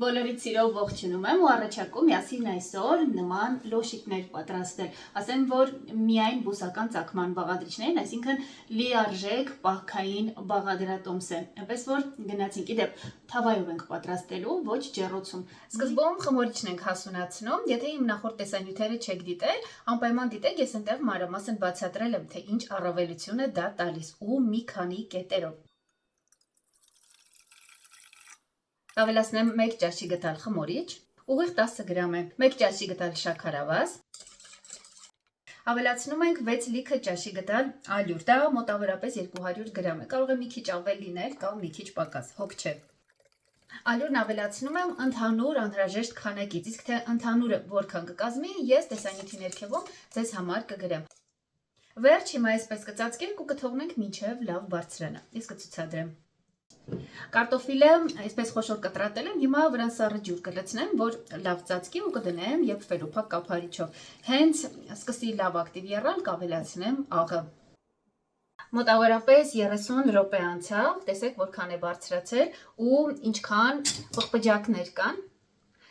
Բոլորիդ սիրով ողջունում եմ ու առաջարկում միասին այսօր նման լոշիկներ պատրաստել։ Ասեմ, որ միայն բուսական ծագման բաղադրիչներն, այսինքն լիարժեք պահքային բաղադրատոմս է։ Այնպես որ գնացինք, իդեպ թավայով ենք պատրաստելու, ոչ ջեռոցում։ Սկզբում խմորիչն ենք հասունացնում, եթե իմ նախորդ տեսանյութերը չեք դիտել, անպայման դիտեք, ես այնտեղ մանրամասն բացատրել եմ, թե ինչ առավելություն է դա տալիս ու մի քանի կետերով։ Ավելացնեմ 1 ճաշի գդալ խմորիչ, ուղիղ 10 գրամ է, 1 ճաշի գդալ շաքարավազ, ավելացնում ենք 6 լիքը ճաշի գդալ ալյուր, դա մոտավորապես 200 գրամ է, կարող է մի քիչ ավել լինել կամ մի քիչ պակաս, հոգ չէ։ Ալյուրն ավելացնում եմ ընդհանուր անհրաժեշտ քանակից, իսկ թե ընդհանուրը որքան կկազմի, ես տեսանյութի ներքևում ձեզ համար կգրեմ։ Վերջ հիմա այսպես կծածկենք ու կթողնենք մինչև լավ բարձրանա, ես կցուցադրեմ։ Կարտոֆիլը այսպես խոշոր կտրատել եմ, հիմա վրան սառը ջուր կլցնեմ, որ լավ ծածկի ու կդնեմ եփվելու փակ կափարիչով։ Հենց սկսի լավ ակտիվ եռալ, կավելացնեմ աղը։ Մոտավորապես 30 րոպե անցավ, տեսեք որքան է բարձրացել ու ինչքան պղպջակներ կան։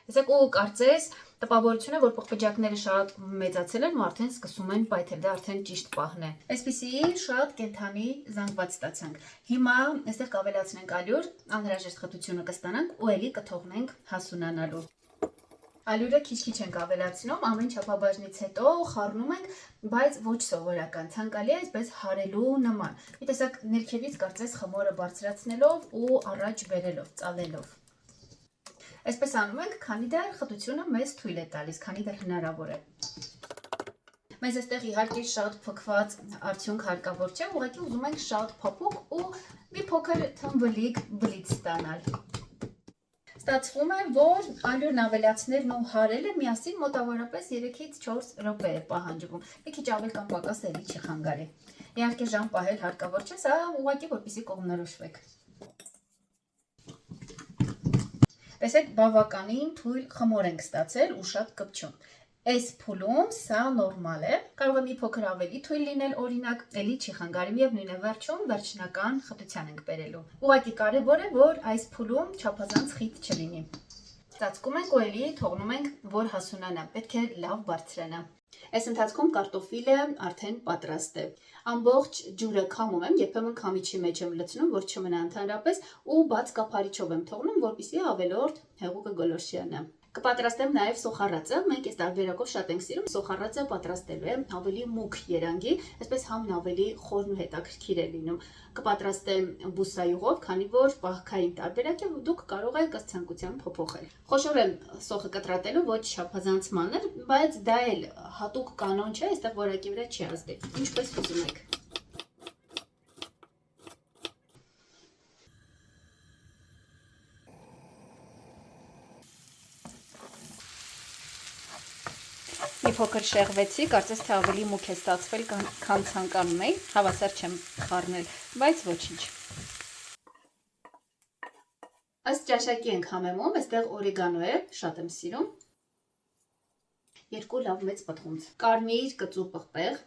Տեսեք ու կարծես տպավորությունը, որ պղպջակները շատ մեծացել են ու արդեն սկսում են պայթել, դա արդեն ճիշտ պահն է։ Այսպիսի շատ կենդանի զանգված ստացանք։ Հիմա այստեղ կավելացնենք ալյուր, անհրաժեշտ խտությունը կստանանք ու էլի կթողնենք հասունանալու։ Ալյուրը քիչ-քիչ ենք ավելացնում, ամեն չափաբաժնից հետո խառնում ենք, բայց ոչ սովորական, ցանկալի է այսպես հարելու նման։ Մի տեսակ ներքևից կարծես խմորը բարձրացնելով ու առաջ բերելով, ծալելով։ Այսպես անում ենք, քանի դեռ խտությունը մեզ թույլ է տալիս, քանի դեռ հնարավոր է։ Մեզ այստեղ իհարկե շատ փքված արդյունք հարկավոր չէ, ուղղակի ուզում ենք շատ փափուկ ու մի փոքր թմբլիկ բլիթ ստանալ։ Ստացվում է, որ ալյուրն ավելացնելն ու հարելը միասին մոտավորապես 3-ից 4 րոպե է պահանջվում։ Մի քիչ ավել կամ պակաս էլի չի խանգարի։ Իհարկե ժամ պահել հարկավոր չէ, սա ուղղակի որպեսզի կողմնորոշվեք։ Տեսեք, բավականին թույլ խմոր ենք ստացել ու շատ կպչուն։ Այս փուլում սա նորմալ է, կարող է մի փոքր ավելի թույլ լինել, օրինակ, էլի չի խանգարի, միևնույն է վերջում վերջնական խտության ենք բերելու։ Ուղղակի կարևոր է, որ այս փուլում չափազանց խիտ չլինի։ Ծածկում ենք ու էլի թողնում ենք, որ հասունանա, պետք է լավ բարձրանա։ Այս ընթացքում կարտոֆիլը արդեն պատրաստ է։ Ամբողջ ջուրը քամում եմ, երբեմն քամիչի մեջ եմ լցնում, որ չմնա ընդհանրապես ու բաց կափարիչով եմ թողնում, որպեսզի ավելորդ հեղուկը գոլորշիանա։ Կպատրաստեմ նաև սոխառածը, մենք այս տարբերակով շատ ենք սիրում, սոխառածը պատրաստելու է ավելի մուգ երանգի, այսպես համն ավելի խորն ու հետաքրքիր է լինում։ Կպատրաստեմ բուսայուղով, քանի որ պահքային տարբերակ է, դուք կարող եք ըստ ցանկության փոփոխել։ Խոշոր եմ սոխը կտրատելու, ոչ չափազանց մանր, բայց դա էլ հատուկ կանոն չէ, այստեղ որակի վրա չի ազդի, ինչպես ուզում եք։ Մի փոքր շեղվեցի, կարծես թե ավելի մուգ է ստացվել, քան ցանկանում էի, հավասար չեմ խառնել, բայց ոչինչ։ Ըստ ճաշակի ենք համեմում, այստեղ օրեգանո է, շատ եմ սիրում։ 2 լավ մեծ պտղունց, կարմիր կծու պղպեղ,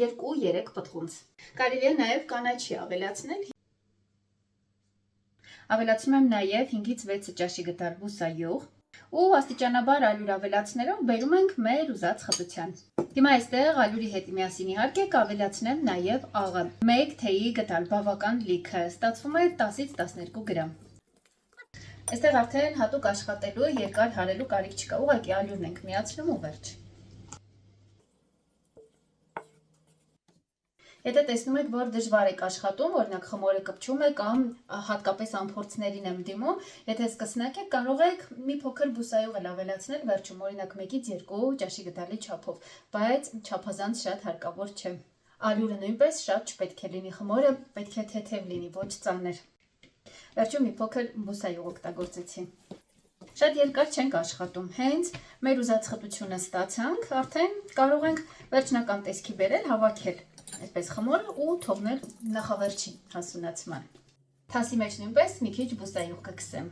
2-3 պտղունց։ Կարելի է նաև կանաչի ավելացնել։ Ավելացնում եմ նաև 5-ից 6 ճաշի գդալ բուսայուղ ու աստիճանաբար ալյուր ավելացնելով բերում ենք մեր ուզած խտության։ Հիմա այստեղ ալյուրի հետ միասին իհարկե կավելացնեմ նաև աղը։ 1 թեյի գդալ բավական լիքը, ստացվում է 10-ից 12 գրամ։ Այստեղ արդեն հատուկ աշխատելու երկար հարելու կարիք չկա, ուղղակի ալյուրն ենք միացնում ու վերջ։ Եթե տեսնում եք, որ դժվար եք աշխատում, օրինակ խմորը կպչում է կամ հատկապես անփորձներին եմ դիմում, եթե սկսնակ եք, կարող եք մի փոքր բուսայուղ էլ ավելացնել վերջում, օրինակ 1-ից 2 ճաշի գդալի չափով, բայց չափազանց շատ հարկավոր չէ։ Ալյուրը նույնպես շատ չպետք է լինի, խմորը պետք է թեթև լինի, ոչ ծանր։ Վերջում մի փոքր բուսայուղ օգտագործեցի։ Շատ երկար չենք աշխատում, հենց մեր ուզած խտությունը ստացանք, արդեն կարող ենք վերջնական տեսքի բերել, հավաքել այսպես խմորը ու թողնել նախավերջին հասունացման։ Թասի մեջ նույնպես մի քիչ բուսայուղ կքսեմ։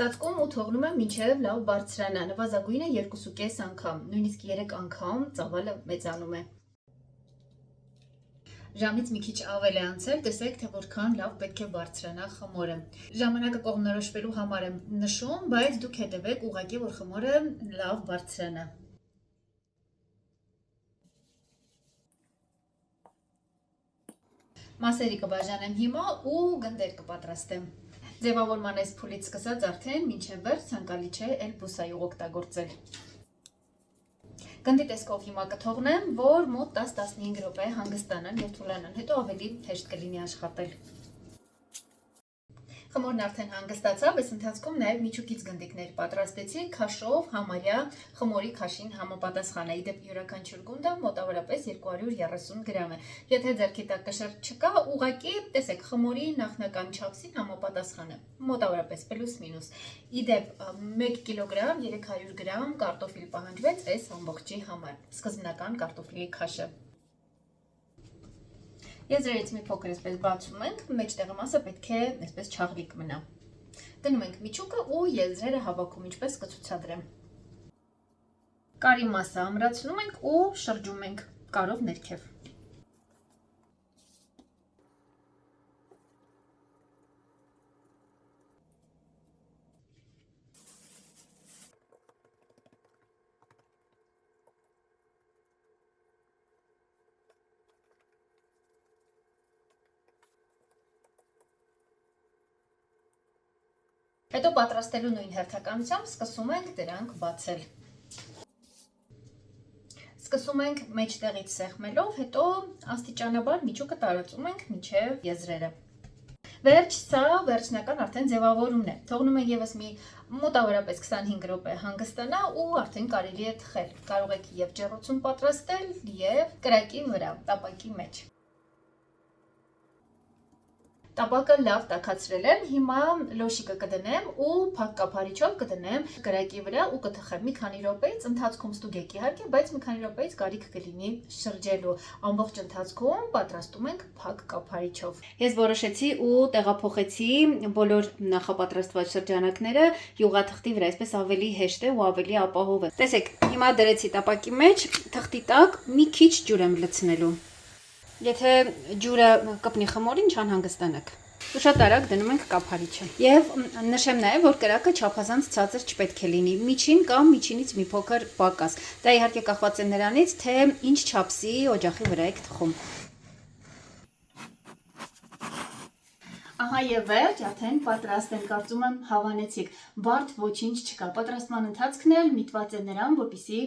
Ծածկում ու թողնում եմ մինչև լավ բարձրանա, նվազագույնը 2.5 անգամ, նույնիսկ 3 անգամ ծավալը մեծանում է։ Ժամից մի քիչ ավել է անցել, տեսեք, թե որքան լավ պետք է բարձրանա խմորը։ Ժամանակը կողմնորոշվելու համար եմ նշում, բայց դուք հետևեք ուղղակի, որ խմորը լավ բարձրանա։ Մասերի կբաժանեմ հիմա ու գնդեր կպատրաստեմ։ Ձևավորման այս փուլից սկսած արդեն մինչև վերջ ցանկալի չէ էլ բուսայող օգտագործել։ Գնդի տեսքով հիմա կթողնեմ, որ մոտ 10-15 րոպե հանգստանան և թուլանան, հետո ավելի հեշտ կլինի աշխատել։ Խմորն արդեն հանգստացավ, այս ընթացքում նաև միջուկից գնդիկներ պատրաստեցի, քաշով համարյա խմորի քաշին համապատասխան է, իդեպ յուրաքանչյուր գունդը մոտավորապես 230 գրամ է։ Եթե ձեռքի տակ կշեռ չկա, ուղղակի տեսեք խմորի նախնական չափսին համապատասխան է, մոտավորապես պլյուս-մինուս։ Իդեպ 1 կիլոգրամ 300 գրամ կարտոֆիլ պահանջվեց այս ամբողջի համար, սկզբնական կարտոֆիլի քաշը։ Եզրերից մի փոքր այսպես բացում ենք, մեջտեղի մասը պետք է այսպես չաղլիկ մնա։ Դնում ենք միջուկը ու եզրերը հավաքում, ինչպես կցուցադրեմ։ Կարի մասը ամրացնում ենք ու շրջում ենք կարով ներքև։ Հետո պատրաստելու նույն հերթականությամբ սկսում ենք դրանք բացել։ Սկսում ենք մեջտեղից սեղմելով, հետո աստիճանաբար միջուկը տարածում ենք մինչև եզրերը։ Վերջ, սա վերջնական արդեն ձևավորումն է։ Թողնում ենք ևս մի մոտավորապես 25 րոպե հանգստանա ու արդեն կարելի է թխել։ Կարող եք և ջեռոցում պատրաստել, և կրակի վրա, տապակի մեջ։ Տապակը լավ տաքացրել եմ, հիմա լոշիկը կդնեմ ու փակ կափարիչով կդնեմ կրակի վրա ու կթխեմ մի քանի րոպեից, ընթացքում ստուգեք իհարկե, բայց մի քանի րոպեից կարիք կլինի շրջելու։ Ամբողջ ընթացքում պատրաստում ենք փակ կափարիչով։ Ես որոշեցի ու տեղափոխեցի բոլոր նախապատրաստված շրջանակները յուղաթղթի վրա, այսպես ավելի հեշտ է ու ավելի ապահով է։ Տեսեք, հիմա դրեցի տապակի մեջ, թղթի տակ մի քիչ ջուր եմ լցնելու։ Եթե ջուրը կպնի խմորին, չանհանգստանաք։ Ու շատ արագ դնում ենք կափարիչը։ Եվ նշեմ նաև, որ կրակը չափազանց ցածր չպետք է լինի, միջին կամ միջինից մի փոքր պակաս։ Դա իհարկե կախված է նրանից, թե ինչ չափսի օջախի վրա եք թխում։ Ահա եւ վերջ, արդեն պատրաստ են, կարծում եմ հավանեցիք, բարդ ոչինչ չկա։ Պատրաստման ընթացքն էլ միտված է նրան, որպեսզի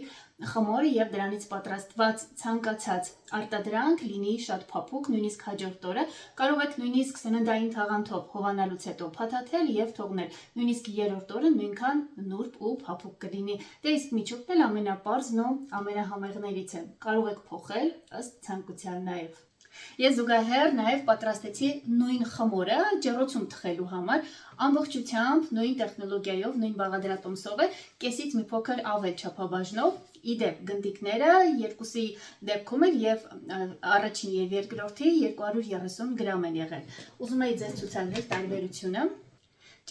խմորը եւ դրանից պատրաստված ցանկացած արտադրանք լինի շատ փափուկ, նույնիսկ հաջորդ օրը կարող եք նույնիսկ սննդային թաղանթով հովանալուց հետո փաթաթել եւ թողնել, նույնիսկ երրորդ օրը նույնքան նուրբ ու փափուկ կլինի։ Դե իսկ միջուկն էլ ամենապարզն ու ամենահամեղներից է, կարող եք փոխել ըստ ցանկության նաեւ։ Ես զուգահեռ նաև պատրաստեցի նույն խմորը ջեռոցում թխելու համար, ամբողջությամբ նույն տեխնոլոգիայով, նույն բաղադրատոմսով է, կեսից մի փոքր ավել չափաբաժնով, իդեպ գնդիկները երկուսի դեպքում էլ եւ առաջին եւ երկրորդի 230 գրամ են եղել։ Ուզում եի ձեզ ցուցադրել տարբերությունը։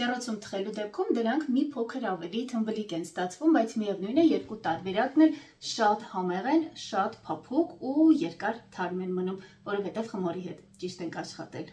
Ջեռոցում թխելու դեպքում դրանք մի փոքր ավելի թմբլիկ են ստացվում, բայց միևնույն է երկու տարբերակն էլ շատ համեղ են, շատ փափուկ ու երկար թարմ են մնում, որովհետև խմորի հետ ճիշտ ենք աշխատել։